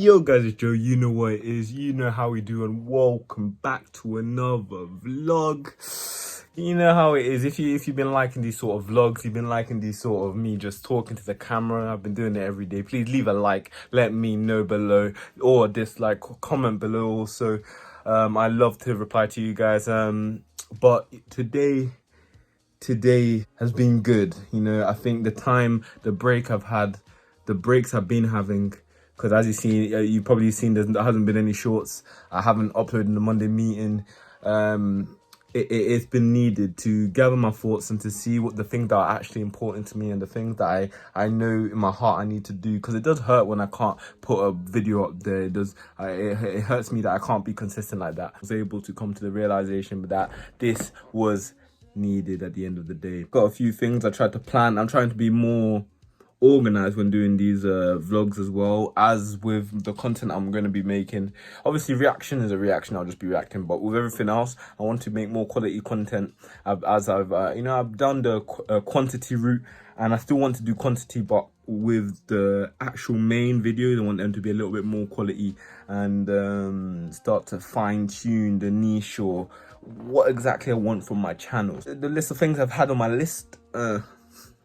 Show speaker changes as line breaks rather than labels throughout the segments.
Yo guys, it's Joe. You know what it is. You know how we do, and welcome back to another vlog. You know how it is. If you've been liking these sort of vlogs, you've been liking these sort of me just talking to the camera. I've been doing it every day. Please leave a like. Let me know below, or dislike. Comment below also. I love to reply to you guys. But today has been good. You know, I think the breaks I've been having, because as you see, you've probably seen there hasn't been any shorts. I haven't uploaded the Monday meeting. It's been needed to gather my thoughts and to see what the things that are actually important to me and the things that I know in my heart I need to do, because it does hurt when I can't put a video up there. It hurts me that I can't be consistent like that. I was able to come to the realization that this was needed at the end of the day. Got a few things I tried to plan. I'm trying to be more organized when doing these vlogs, as well as with the content I'm going to be making. Obviously reaction is a reaction, I'll just be reacting, but with everything else I want to make more quality content. I've done the quantity route, and I still want to do quantity, but with the actual main videos I want them to be a little bit more quality, and start to fine-tune the niche or what exactly I want from my channel. The list of things I've had on my list,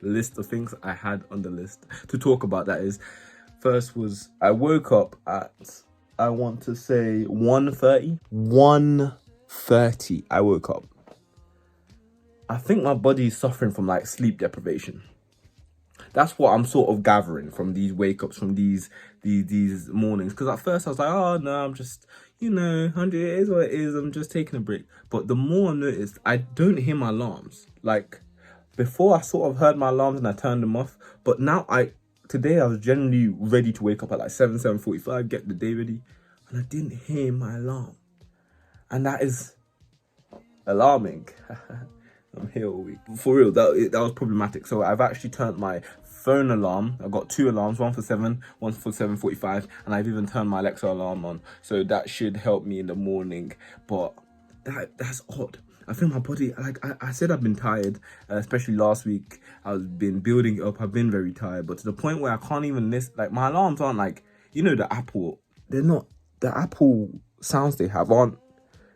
list of things I had on the list to talk about, that is, first was I woke up at, I want to say 1:30 I woke up. I think my body is suffering from like sleep deprivation. That's what I'm sort of gathering from these wake ups, from these mornings. Because at first I was like, oh no, I'm just, you know, it is what it is, I'm just taking a break. But the more I noticed, I don't hear my alarms. Like, before I sort of heard my alarms and I turned them off, but now today I was generally ready to wake up at like 7:45, get the day ready, and I didn't hear my alarm. And that is alarming. I'm here all week. For real, that was problematic. So I've actually turned my phone alarm. I've got two alarms, one for 7, one for 7:45, and I've even turned my Alexa alarm on. So that should help me in the morning. But that's odd. I feel my body, like I said, I've been tired, especially last week. I've been building it up. I've been very tired, but to the point where I can't even listen. Like, my alarms aren't like, you know, the Apple sounds they have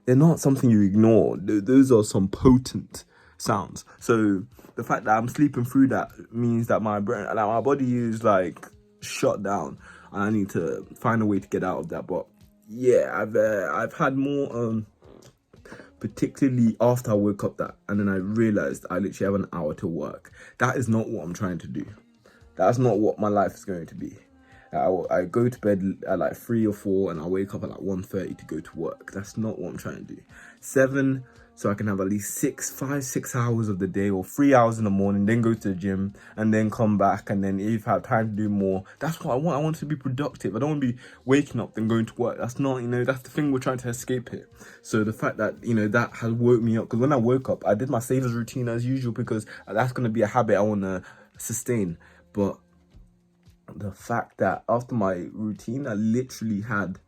they're not something you ignore. Those are some potent sounds. So the fact that I'm sleeping through that means that my brain, like my body is like shut down, and I need to find a way to get out of that. But yeah, I've had more, particularly after I woke up and then I realized I literally have an hour to work. That is not what I'm trying to do. That's not what my life is going to be. I go to bed at like 3 or 4 and I wake up at like 1:30 to go to work. That's not what I'm trying to do. 7, so I can have at least 6 hours of the day, or 3 hours in the morning, then go to the gym and then come back, and then if I have time to do more, that's what I want. I want to be productive. I don't want to be waking up then going to work. That's not, you know, that's the thing we're trying to escape here. So the fact that, you know, that has woke me up, because when I woke up, I did my savers routine as usual, because that's going to be a habit I want to sustain. But the fact that after my routine, I literally had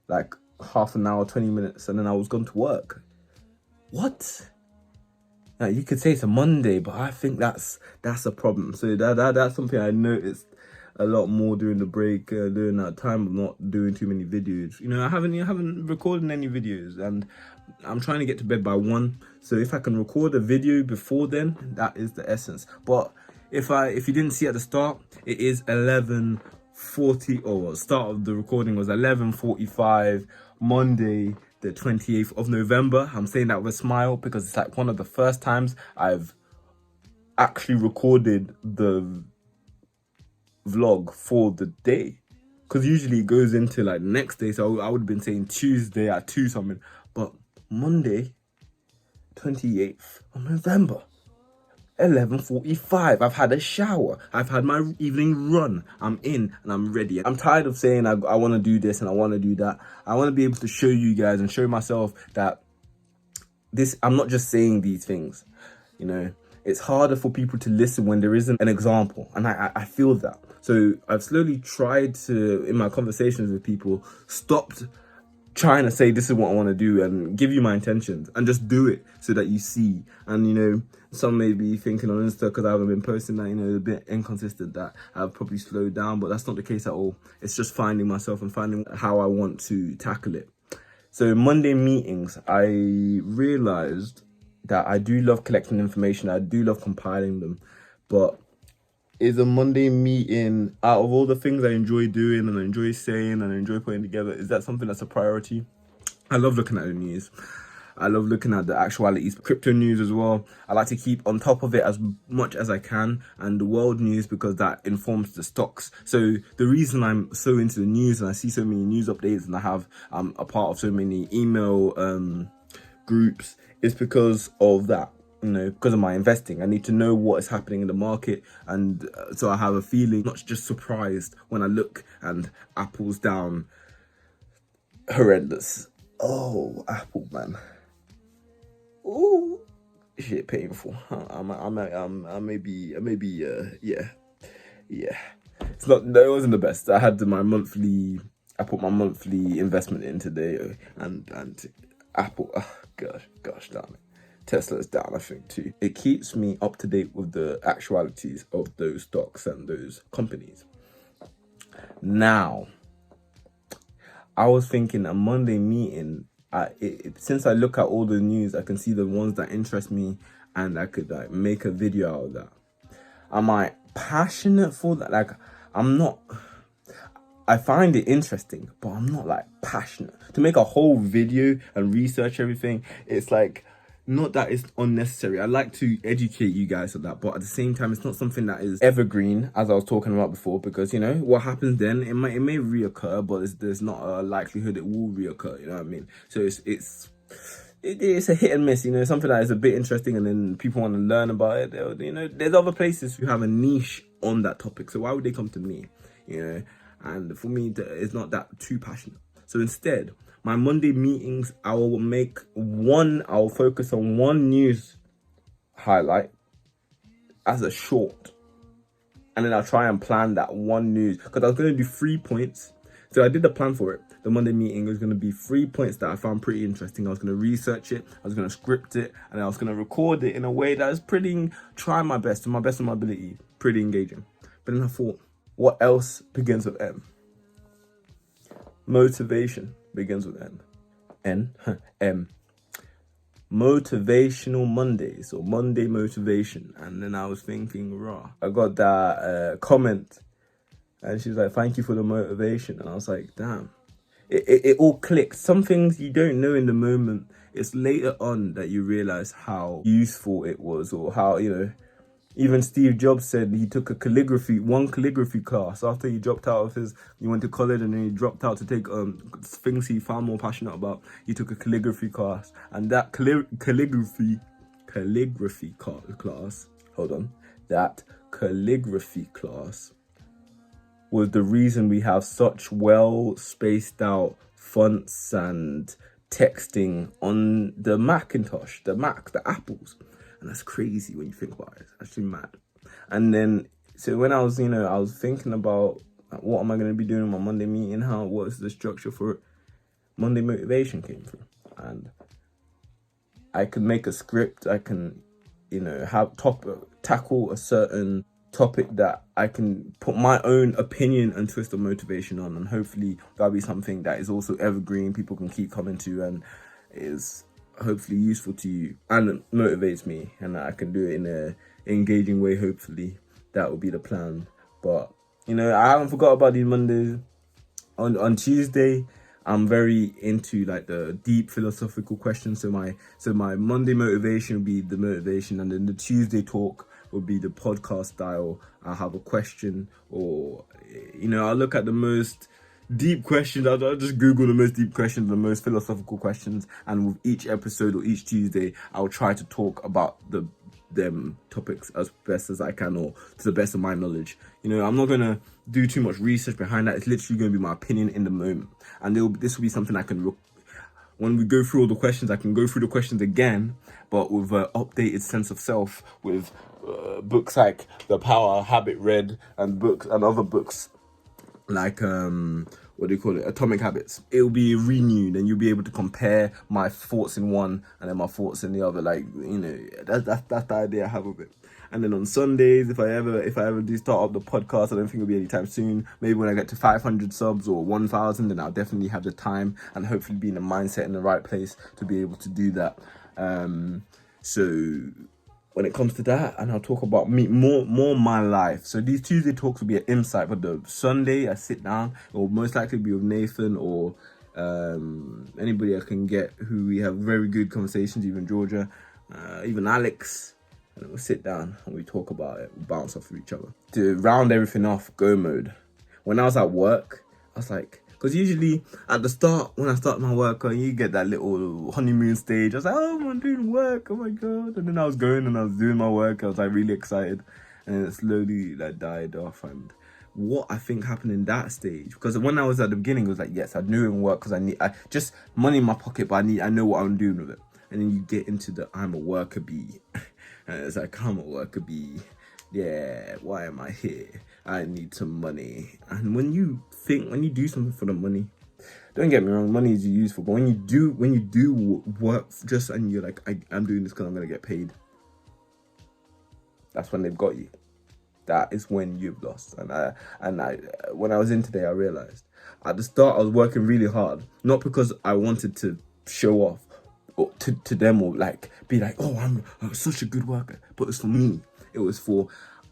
like half an hour, 20 minutes, and then I was gone to work. What? Now, you could say it's a Monday, but I think that's a problem. So that's something I noticed a lot more during the break, during that time of not doing too many videos. You know, I haven't recorded any videos, and I'm trying to get to bed by 1. So if I can record a video before then, that is the essence. But if you didn't see at the start, it is 11:40, or start of the recording was 11:45, Monday the 28th of November. I'm saying that with a smile because it's like one of the first times I've actually recorded the vlog for the day, because usually it goes into like the next day. So I would have been saying Tuesday at 2 something, but Monday 28th of November, 11:45. I've had a shower, I've had my evening run, I'm in and I'm ready. I'm tired of saying I want to do this and I want to do that. I want to be able to show you guys and show myself that I'm not just saying these things. You know, it's harder for people to listen when there isn't an example, and I feel that. So I've slowly tried to, in my conversations with people, stopped trying to say this is what I want to do and give you my intentions and just do it so that you see. And, you know, some may be thinking on Insta, because I haven't been posting that, you know, a bit inconsistent, that I've probably slowed down, but that's not the case at all. It's just finding myself and finding how I want to tackle it. So Monday meetings, I realized that I do love collecting information. I do love compiling them, but is a Monday meeting, out of all the things I enjoy doing and I enjoy saying and I enjoy putting together, is that something that's a priority? I love looking at the news. I love looking at the actualities, crypto news as well. I like to keep on top of it as much as I can, and the world news, because that informs the stocks. So the reason I'm so into the news and I see so many news updates and I have a part of so many email groups is because of that. You know, because of my investing, I need to know what is happening in the market, and so I have a feeling, not just surprised when I look and Apple's down horrendous. Oh, Apple, man. Oh, shit, painful. I may be, yeah. It's not. No, it wasn't the best. I put my monthly investment in today, and Apple. Oh, gosh, damn it. Tesla's down, I think, too. It keeps me up to date with the actualities of those stocks and those companies. Now, I was thinking a Monday meeting, since I look at all the news, I can see the ones that interest me and I could like make a video out of that. Am I passionate for that? Like, I'm not. I find it interesting, but I'm not like passionate. To make a whole video and research everything, it's like, not that it's unnecessary. I like to educate you guys on that, but at the same time, it's not something that is evergreen, as I was talking about before, because, you know, what happens then, it may reoccur, but there's not a likelihood it will reoccur, you know what I mean? So it's a hit and miss, you know, something that is a bit interesting and then people want to learn about it. You know, there's other places who have a niche on that topic, so why would they come to me, you know? And for me, it's not that too passionate. So instead, my Monday meetings, I'll focus on one news highlight as a short. And then I'll try and plan that one news. Because I was going to do 3 points. So I did the plan for it. The Monday meeting was going to be 3 points that I found pretty interesting. I was going to research it. I was going to script it. And I was going to record it in a way that is trying my best, to my best of my ability, pretty engaging. But then I thought, what else begins with M? Motivation begins with M. Motivational Mondays, or Monday motivation. And then I was thinking, raw. I got that comment, and she was like, "Thank you for the motivation." And I was like, damn, it all clicks. Some things you don't know in the moment. It's later on that you realize how useful it was, or how, you know. Even Steve Jobs said he took one calligraphy class after he dropped out of he went to college and then he dropped out to take things he found more passionate about. He took a calligraphy class, and that calligraphy class was the reason we have such well spaced out fonts and texting on the Macintosh, the Mac, the Apples. And that's crazy when you think about it. It's actually mad. And then, so when I was thinking about what am I going to be doing in my Monday meeting, what's the structure for it, Monday motivation came through. And I could make a script. I can, you know, tackle a certain topic that I can put my own opinion and twist of motivation on. And hopefully that'll be something that is also evergreen. People can keep coming to and is hopefully useful to you and motivates me, and I can do it in a engaging way. Hopefully that will be the plan. But, you know, I haven't forgot about these Mondays. On Tuesday, I'm very into like the deep philosophical questions. So my Monday motivation will be the motivation, and then the Tuesday talk will be the podcast style. I'll have a question, or, you know, I'll look at the most deep questions. I'll just Google the most deep questions, the most philosophical questions, and with each episode or each Tuesday, I'll try to talk about them topics as best as I can, or to the best of my knowledge. You know, I'm not gonna do too much research behind that. It's literally gonna be my opinion in the moment, and this will be something I can when we go through all the questions, I can go through the questions again, but with an updated sense of self, with books like The Power of Habit read, and other books like what do you call it, Atomic Habits. It'll be renewed, and you'll be able to compare my thoughts in one and then my thoughts in the other. Like, you know, that's the idea I have of it. And then on Sundays, if I ever do start up the podcast, I don't think it'll be anytime soon. Maybe when I get to 500 subs or 1,000, then I'll definitely have the time and hopefully be in the mindset in the right place to be able to do that. So when it comes to that, and I'll talk about me more my life. So these Tuesday talks will be an insight, but the Sunday I sit down, it will most likely be with Nathan or anybody I can get who we have very good conversations, even Georgia, even Alex. And we'll sit down and we talk about it, we bounce off of each other. To round everything off, go mode. When I was at work, I was like, because usually at the start, when I start my work, you get that little honeymoon stage. I was like, oh, I'm doing work, oh my God. And then I was going and I was doing my work. I was like really excited. And it slowly like died off. And what I think happened in that stage, because when I was at the beginning, it was like, yes, I'm doing work because I just money in my pocket, but I know what I'm doing with it. And then you get into the I'm a worker bee. And it's like, I'm a worker bee. Yeah, why am I here? I need some money. And when you do something for the money, don't get me wrong, money is useful. But when you do work just and you're like, I'm doing this because I'm gonna get paid, that's when they've got you. That is when you've lost. And I when I was in today, I realized at the start I was working really hard, not because I wanted to show off or to them or like be like, oh, I'm such a good worker, but it's for me. It was for,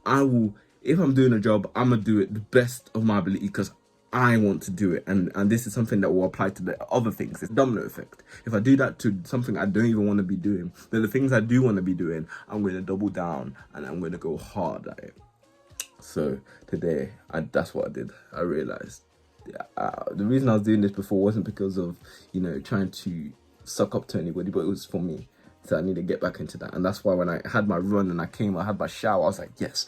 if I'm doing a job, I'm gonna do it the best of my ability because I want to do it. And this is something that will apply to the other things. It's domino effect. If I do that to something I don't even want to be doing, then the things I do want to be doing, I'm going to double down and I'm going to go hard at it. So today, that's what I did. I realized the reason I was doing this before wasn't because of, trying to suck up to anybody, but it was for me. So I need to get back into that. And that's why when I had my run and I had my shower, I was like, yes,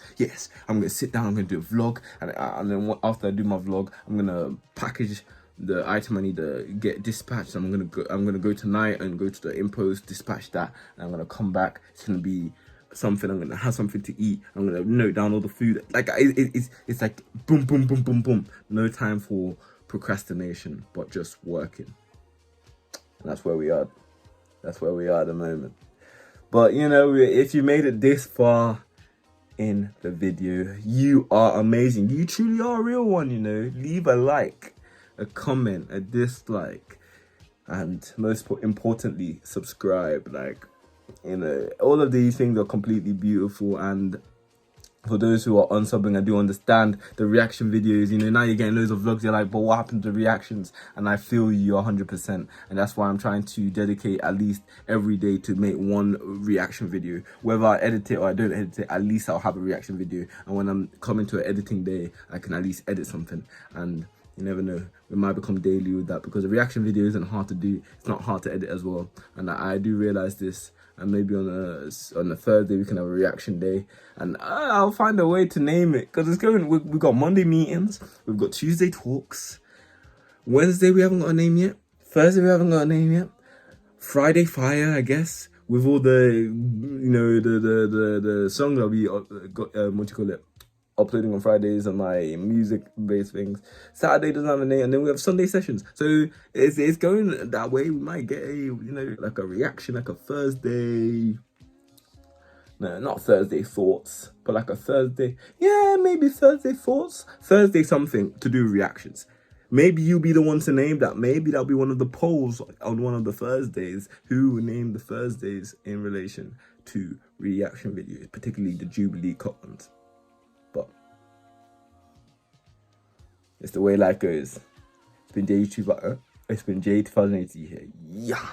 I'm going to sit down, I'm going to do a vlog. And then after I do my vlog, I'm going to package the item I need to get dispatched. I'm going to go tonight and go to the InPost, dispatch that. And I'm going to come back. It's going to be something. I'm going to have something to eat. I'm going to note down all the food. Like, it's like boom, boom, boom, boom, boom. No time for procrastination, but just working. And that's where we are. That's where we are at the moment. But, if you made it this far in the video, you are amazing. You truly are a real one, Leave a like, a comment, a dislike, and most importantly, subscribe. All of these things are completely beautiful. And for those who are unsubbing, I do understand the reaction videos. Now you're getting loads of vlogs. You're like, but what happened to reactions? And I feel you 100%. And that's why I'm trying to dedicate at least every day to make one reaction video. Whether I edit it or I don't edit it, at least I'll have a reaction video. And when I'm coming to an editing day, I can at least edit something. And you never know, we might become daily with that, because a reaction video isn't hard to do. It's not hard to edit as well. And I do realize this. And maybe on a Thursday we can have a reaction day, and I'll find a way to name it, because it's going. We've got Monday meetings, we've got Tuesday talks, Wednesday we haven't got a name yet, Thursday we haven't got a name yet, Friday fire, I guess, with all the the songs I'll be uploading on Fridays and my music-based things. Saturday doesn't have a name, and then we have Sunday sessions. So it's going that way. We might get like a reaction, like a Thursday. No, not Thursday thoughts, but like a Thursday. Yeah, maybe Thursday thoughts. Thursday something to do reactions. Maybe you'll be the one to name that. Maybe that'll be one of the polls on one of the Thursdays. Who will name the Thursdays in relation to reaction videos, particularly the Jubilee Cup ones. But it's the way life goes. It's been J2080 here. Yeah.